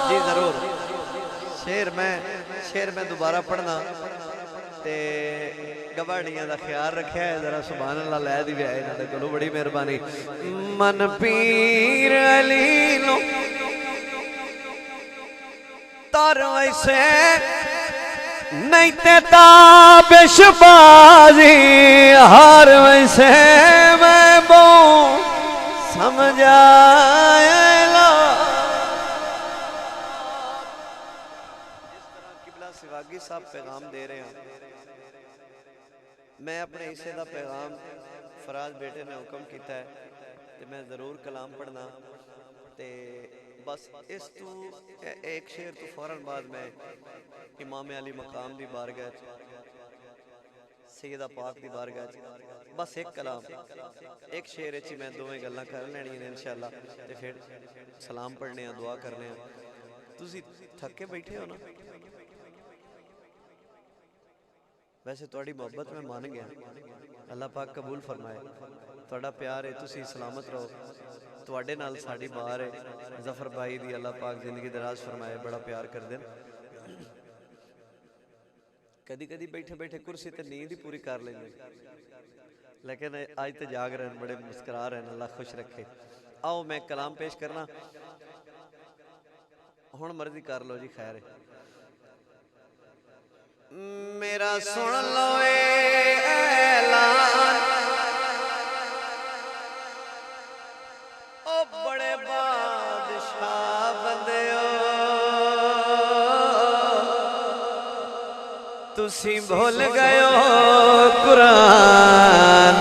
जी जरूर, शेर मैं दोबारा पढ़ना ते गवाड़ियां का ख्याल रखा है जरा, सुभान अल्लाह लै दी है इन्होंने कोलों, बड़ी मेहरबानी। मन पीर अली नो तर वैसे, नहीं ते ताबिशबाजी हर वैसे, मैं वो समझाए लो। जिस तरह किबला सिवागी साहब पैगाम दे रहे हैं, मैं अपने हिस्से का पैगाम फराज बेटे ने हुक्म किया है कि मैं ज़रूर कलाम पढ़ना, ते बस इस तू एक शेर तो फौरन बाद में इमाम अली मकाम की बारगाह, सैयदा पाक की बारगाह, बस एक कलाम एक शेर ही मैं दोवें गल्लां कर लैनियां ने इंशाअल्लाह, ते फिर सलाम पढ़ने दुआ करने। तुसी थके बैठे हो ना, वैसे थोड़ी मोहब्बत में मान गया, अल्लाह पाक कबूल फरमाए। थोड़ा प्यार है, तुसी सलामत रहो, थोड़े नाल साड़ी बार है। जफर भाई दी अल्लाह पाक जिंदगी दराज फरमाए, बड़ा प्यार कर दे। कदी कदी बैठे बैठे कुर्सी ते नींद ही पूरी कर लेंगे, लेकिन आज तो जाग रहे हैं, बड़े मुस्कुरा रहे हैं, अल्लाह खुश रखे। आओ मैं कलाम पेश करना, हुण मर्जी कर लो जी, खैर है। मेरा सुन लो ऐलान, ओ बड़े बादशाह बंदे हो, तुसी भूल गए हो कुरान,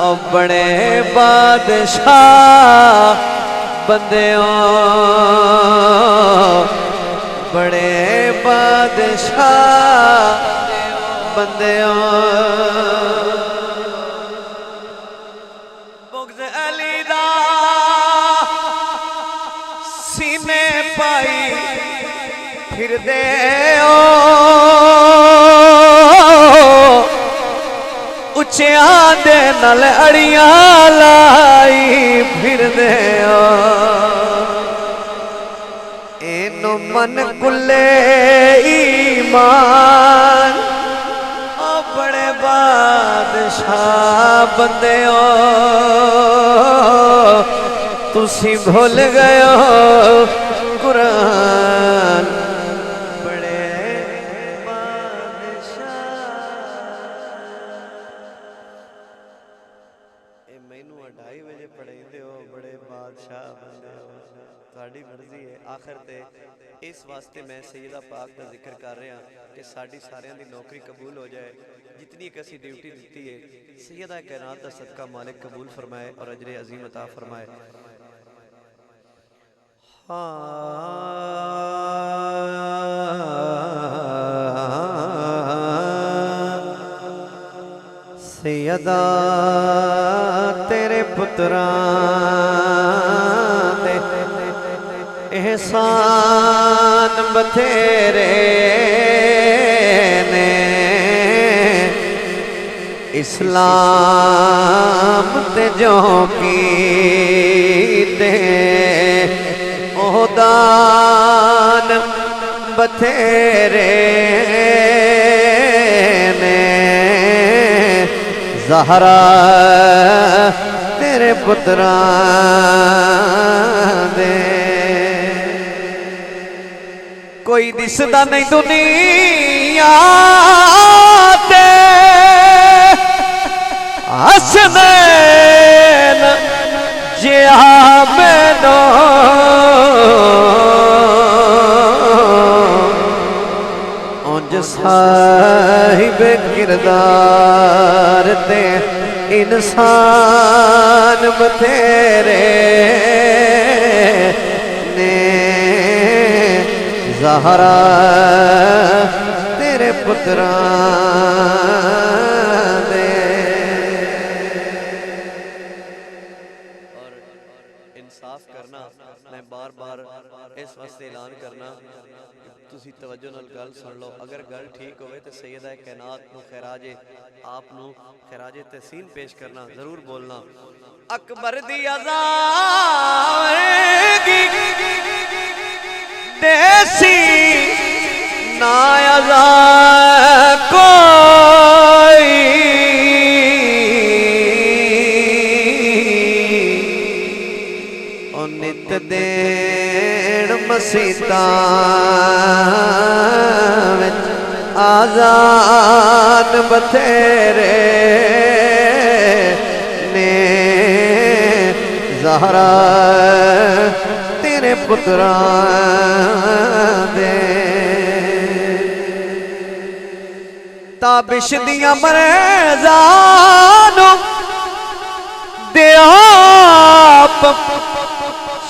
ओ बड़े बादशाह बंदे हो, बड़े बादशाह बंदे हो। बुग़्ज़ अली दा सीने पाई फिर दे हो, उच्चियां दे नाल अड़ियां लाई फिर दे हो, मन कुले ईमान, ओ बड़े बादशाह बंदे हो, तुसी भूल गए हो कुरान, बड़े बादशाह। मैनू 2:30 बजे पढ़ाइंदे हो, बड़े बादशाह बंदे हो, साड़ी मर्जी है। आखिर ते इस वास्ते मैं सैयदा पाक का जिक्र कर रहा कि साड़ी सारियां दी नौकरी कबूल हो जाए, जितनी एक असी ड्यूटी दी है सैयदा कायनात का सदका मालिक कबूल फरमाए और अजर अजीम अता फरमाए। सैयदा तेरे पुत्रा एहसान बथेरे ने, इस्लाम ते जो कीते ओहदान बथेरे ने, ज़हरा तेरे पुत्रां दे कोई दिसदा नहीं दुनिया ते हसनैन जिया मैनो उंज साहिब किरदार ते इंसान बथेरे ने ज़हरा तेरे पुत्रां दे और इंसाफ करना मैं बार बार इस वास्ते ऐलान करना तुसी तवज्जो नाल गल सुन लो अगर गल ठीक होवे तो सैयदा कायनात नू खैराजे आप नू खैराजे तहसीन पेश करना जरूर बोलना अकबर दी अज़ावेगी देसी ना अज़ा कोई ओ नित देण मसीतां विच आज़ान बथेरे ने ज़हरा तेरे पुत्रां दे ताबिश दियां मरज़ां दे आप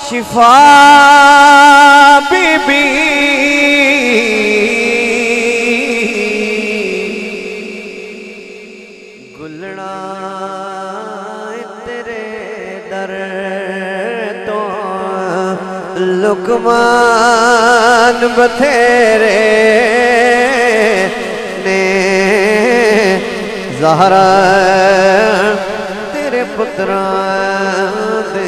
शिफा बीबी गुलना तेरे दर तो लुकमान बथेरे ने ज़हरा तेरे पुत्रां दे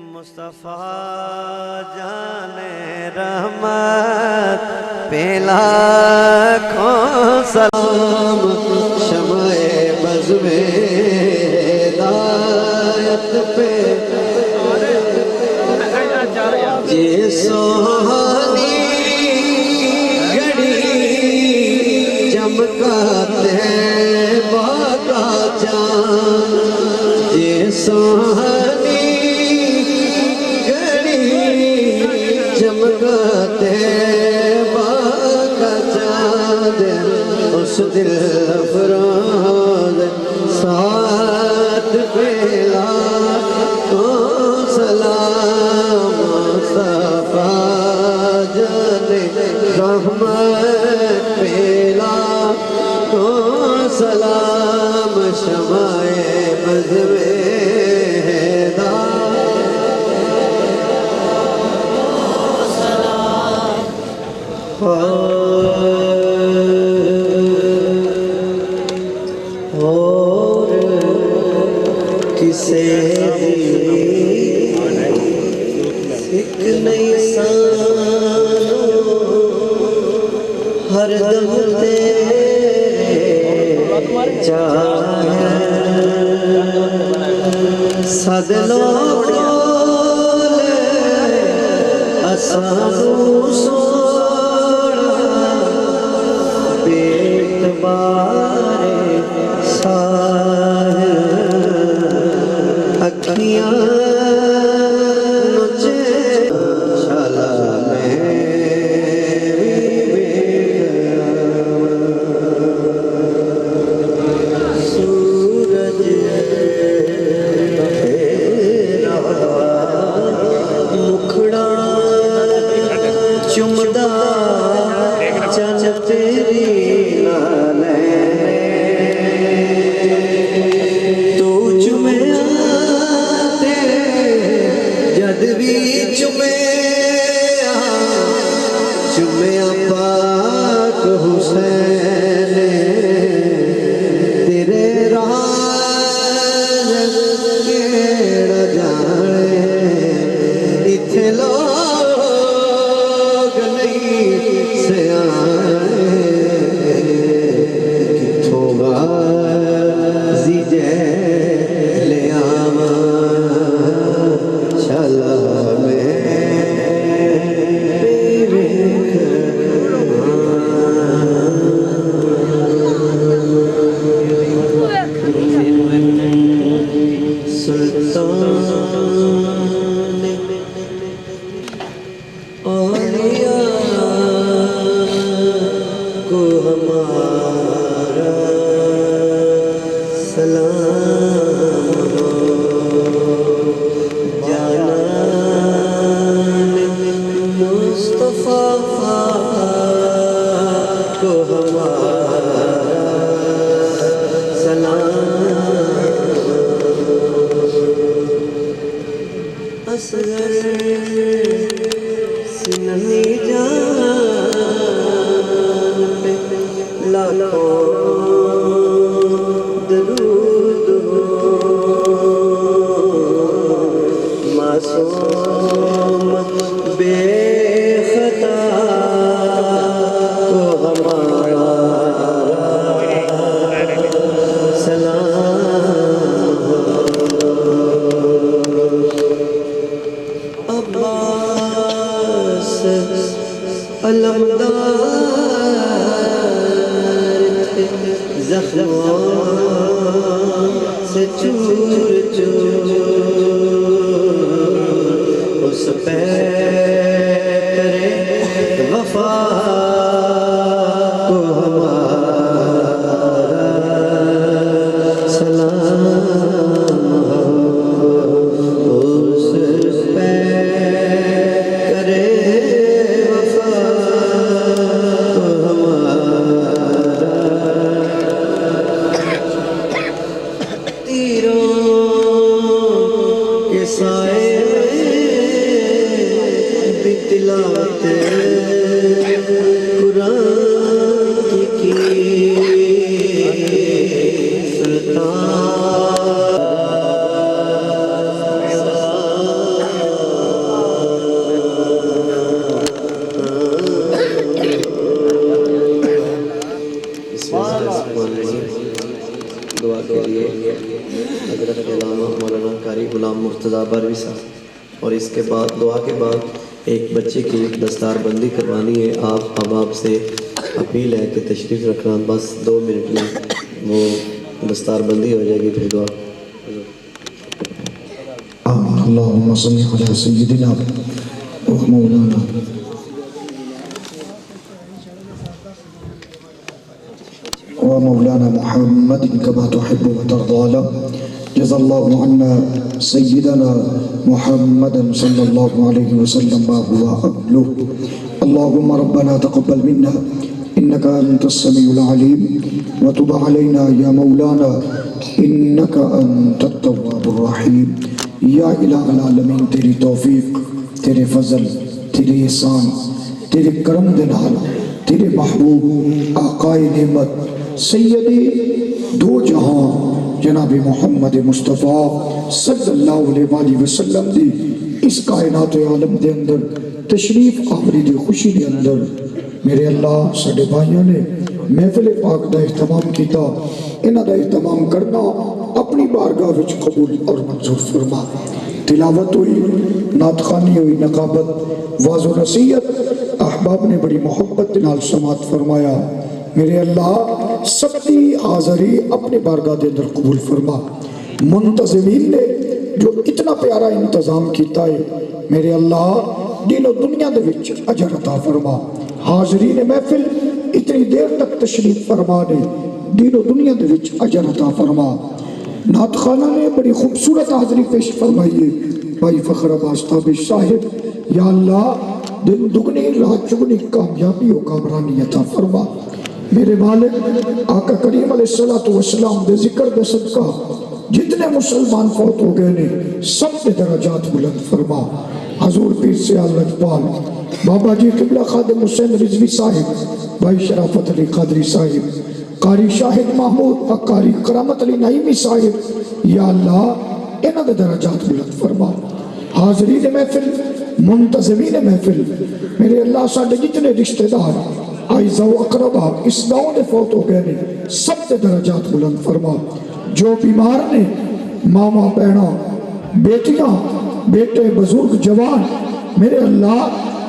मुस्तफा जाने रहमत पेला खो सलाम शमाए बज़ में हिदायत पे ये सोहानी घड़ी चमकाते बाका चाँद ये सोहानी चमकाते बाका चाँद उस दिल अफरोज साथ बेला तो सलाम मुस्तफा जाने रहमत बेला तो सलाम शमाए बज़ में और किसे सिक नहीं सानो हर दम तेरे चाहे सद लोले असानू बारे साहिर अखियां नुचे शाला में सूरज तेरा मुखड़ा चुमदा चन तेरी चुमया पाक हुसैन तेरे राज केड़ा जाने इथे लोग नहीं
को हमारा सलाम हो, जानान मुस्तफा को हमारा सलाम। असगर सिननी जान पे लाखों दरूद हो, मासूम बेखता को हमारा सलाम हो। अब्बास अलमदार थे, जख्मों से चूर चूर उस पे करे वफा को हमारा सलाम हो। उस पे करे वफा को हमारा। तीरों के साए तिलावत कुरान की दुआ के लिए हज़रत अल्लामा मौलाना कारी गुलाम मुर्तज़ा बरवी साहब, और इसके बाद दुआ के बाद एक बच्चे की दस्तारबंदी करवानी है। अब आपसे अपील है कि तशरीफ़ रखना, बस 2 मिनट में वो दस्तारबंदी हो जाएगी, फिर दुआ।
आमीन। अल्लाहुम्मा सल्ली अला सय्यिदिना व मौलाना व मौलाना मुहम्मदिन कमा तुहिब्बु व तर्दा। जज़ाल्लाहु अन्ना सय्यिदना मुहम्मदन सल्लल्लाहु अलैहि वसल्लम मा हुवा अहलुहु। अल्लाहुम्मा रब्बना तक़ब्बल मिन्ना इन्नका अंतस समीउल अलीम व तुब अलैना या मौलाना इन्नका अंतत तव्वाबुर रहीम। या इलाहुल आलमीन, तेरी तौफीक, तेरे फजल, तेरे एहसान, तेरे करम दे नाल तेरे महबूब आकाए नेमत सैयदे दो जहां जनाब मोहम्मद मुस्तफ़ा सल्लल्लाहु अलैहि वसल्लम दी इस कायनात आलम दे अंदर तशरीफ आवरी दी खुशी दे अंदर मेरे अल्लाह साडे भाइयों ने महफिल पाक दा इहतमाम किया। इन्हां दा इहतमाम करना अपनी बारगाह विच कबूल और मंजूर फरमा। तिलावत हुई, नातखानी हुई, नकाबत, वाज़ो नसीहत अहबाब ने बड़ी मोहब्बत के नाल समात फरमाया। मेरे अल्लाह सबकी हाज़री अपनी बारगाह के अंदर कबूल फरमा। मुंतज़मीन ने जो इतना प्यारा इंतज़ाम किया है, मेरे अल्लाह दिलो दुनिया दे विच अजर अता फरमा। हाज़रीन महफिल इतनी देर तक तशरीफ फरमा ने दिलो दुनिया दे विच अजर अता फरमा। नातखाना ने बड़ी खूबसूरत हाज़री पेश फरमाई है। भाई फ़ख्र अब्बास ताबिश साहिब, या अल्लाह दिन दुगनी रात चुगनी कामयाबी और कामरानी अता फरमा। मेरे मालिक आका करीम अलैहिस्सलातु वस्सलाम दे जिक्र दे सदका जितने मुसलमान फौत हो गए ने सब के दराजात बुलंद फरमा। हजूर पीर से लजपाल बाबा जी किबला खादिम हुसैन रिजवी साहिब, भाई शराफत अली कादरी साहिब, कारी शाहिद महमूद और कारी करामत अली नईमी साहिब, या अल्लाह इन्हां दे दराजात बुलंद फरमा। हाज़रीन महफिल, मुंतज़मीन महफिल, मेरे अल्लाह साडे जितने रिश्तेदार आइज़ा व अक़रबा इस गाँव में फौत हो गए ने सब के दराजात बुलंद फरमा। जो बीमार ने मामा बहना बेटियां बेटे बुजुर्ग जवान, मेरे अल्लाह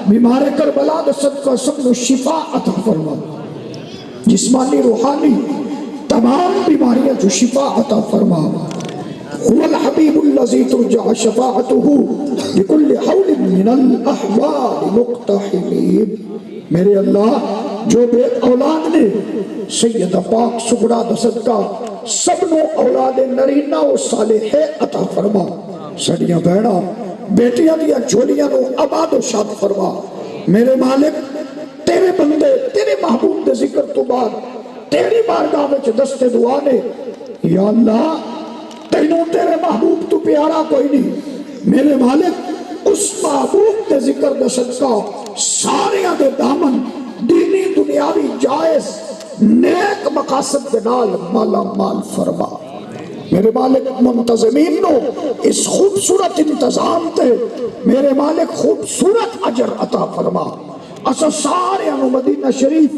बीमार करबला दे सदका सबको शिफा अता फरमा। जिस्मानी रूहानी तमाम बीमारियां जो शिफा अता फरमा। हुवल हबीबुल्लज़ी तुरजा शफ़ाअतुहु बिकुल्लि हौलिन मिनल अहवाल मुक़तहिमीन। मेरे अल्लाह जो बे औलाद ने सैयद पाक सुगड़ा दसद का सबनों औलाद नरीना और सालेह अता फरमा। सड़ियां बहना बेटियां दिया झोलियां नो आबाद और शाद फरमा। मेरे मालिक तेरे बंदे तेरे महबूब दे जिक्र तो बाद तेरी बारगाह विच दस्ते दुआ ने या अल्लाह तेनों तेरे महबूब तो प्यारा कोई नहीं। मेरे मालिक उस महबूब के जिक्र दा सदका सारियां दे दामन दीनी दुनियावी जायज नेक मकासद के नाल माला माल फरमा। मेरे मालिक मुंतज़मीन नो इस खूबसूरत इंतजाम ते मेरे मालिक खूबसूरत अजर अता फरमा। असा सारे मदीना शरीफ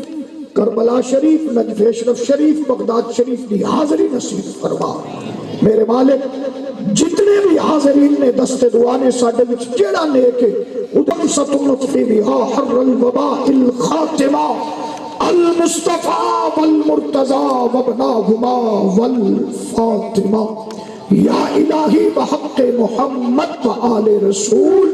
करबला शरीफ नजफ अशरफ शरीफ बगदाद शरीफ की हाजिरी नसीब फरमा। मेरे मालिक जितने भी हाजिरीन ने दस्ते दुआ ने साडे विच जेड़ा नेक है उदम सतुलत फी बिहा हर्रल वबाइल खातिमा अल मुस्तफा वल मुर्तजा वबनाहुमा वल फातिमा या इलाही बहक़ मोहम्मद व आले रसूल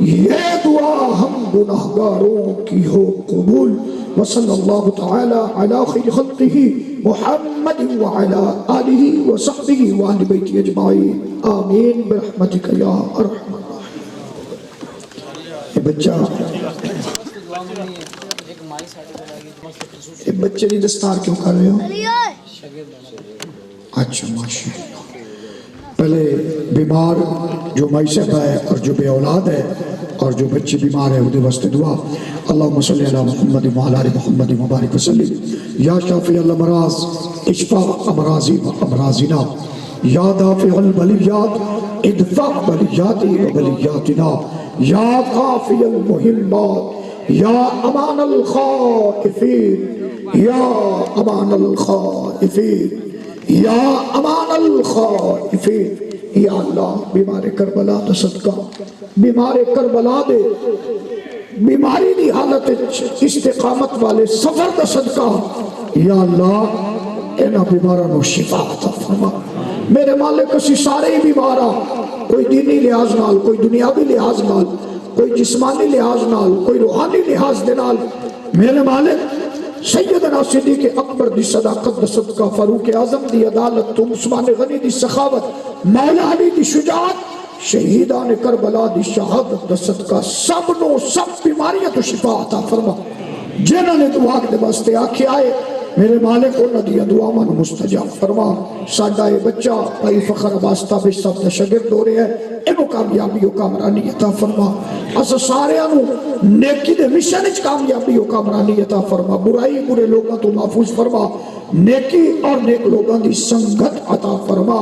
ये दुआ हम गुनाहगारों की हो कबूल। व सल्लल्लाहु तआला अला खैर खल्क़िही मुहम्मद व अला आलिही व सहबिही व अहले बैति अजमाइन आमीन बिरहमतिका या अरहमर राहिमीन। बच्चा बच्चे की दस्तार क्यों कर रहे हो? अच्छा माशाअल्लाह। पहले बीमार जो मैशब है और जो बे औलाद है और जो बच्चे बीमार है उनके वास्ते दुआ। अल्लाहुम्मा सल्ली अला मुहम्मद व अला आलि मुहम्मद व बारिक वसल्लिम। या शाफी अल अमराज इशफा अमराजी व अमराजिना या दाफि अल बलियात इदफा बलियाती व बलियातिना या काफी अल मुहिम्मात या अमान अल खाइफीन या अमान अल खाइफीन या अमान अल खाइफीन। या अल्लाह बीमारे करबला दा सदका बीमारे करबला दे बीमारी दी हालत इस्तिकामत वाले सफर दा सदका या अल्लाह इन्हां बीमारां नूं शिफा अता फरमा। मेरे मालिक असीं सारे ही बीमार हां, कोई दीनी लिहाज नाल कोई दुनियावी लिहाज नाल कोई जिस्मानी लिहाज नाल कोई रूहानी लिहाज दे नाल। मेरे मालिक सैयदना सिद्दीक़ अकबर दी सदाकत दा सदका फारूक आजम दी अदालत तो उस्मान गनी दी सखावत मौला अली दी शुजाअत शहीदान करबला दी शहादत दा सदका सबनो सब बीमारियां तो शिफा अता फरमा। जिन्हां ने दुआ दे वास्ते आखे आए मेरे मालिक उन्हां दी दुआवां नूं मुस्तजाब फरमा। साडा ये बच्चा भाई फखर वास्ता भी सब दा शागिर्द हो रहा है, इन्हू कामयाबी कामरानी अता फरमा। अस सारियां नूं नेकी दे मिशन विच कामयाबी कामरानी अता फरमा। बुराई बुरे लोगों तो महफूज फरमा, नेकी और नेक लोगों की संगत अता फरमा।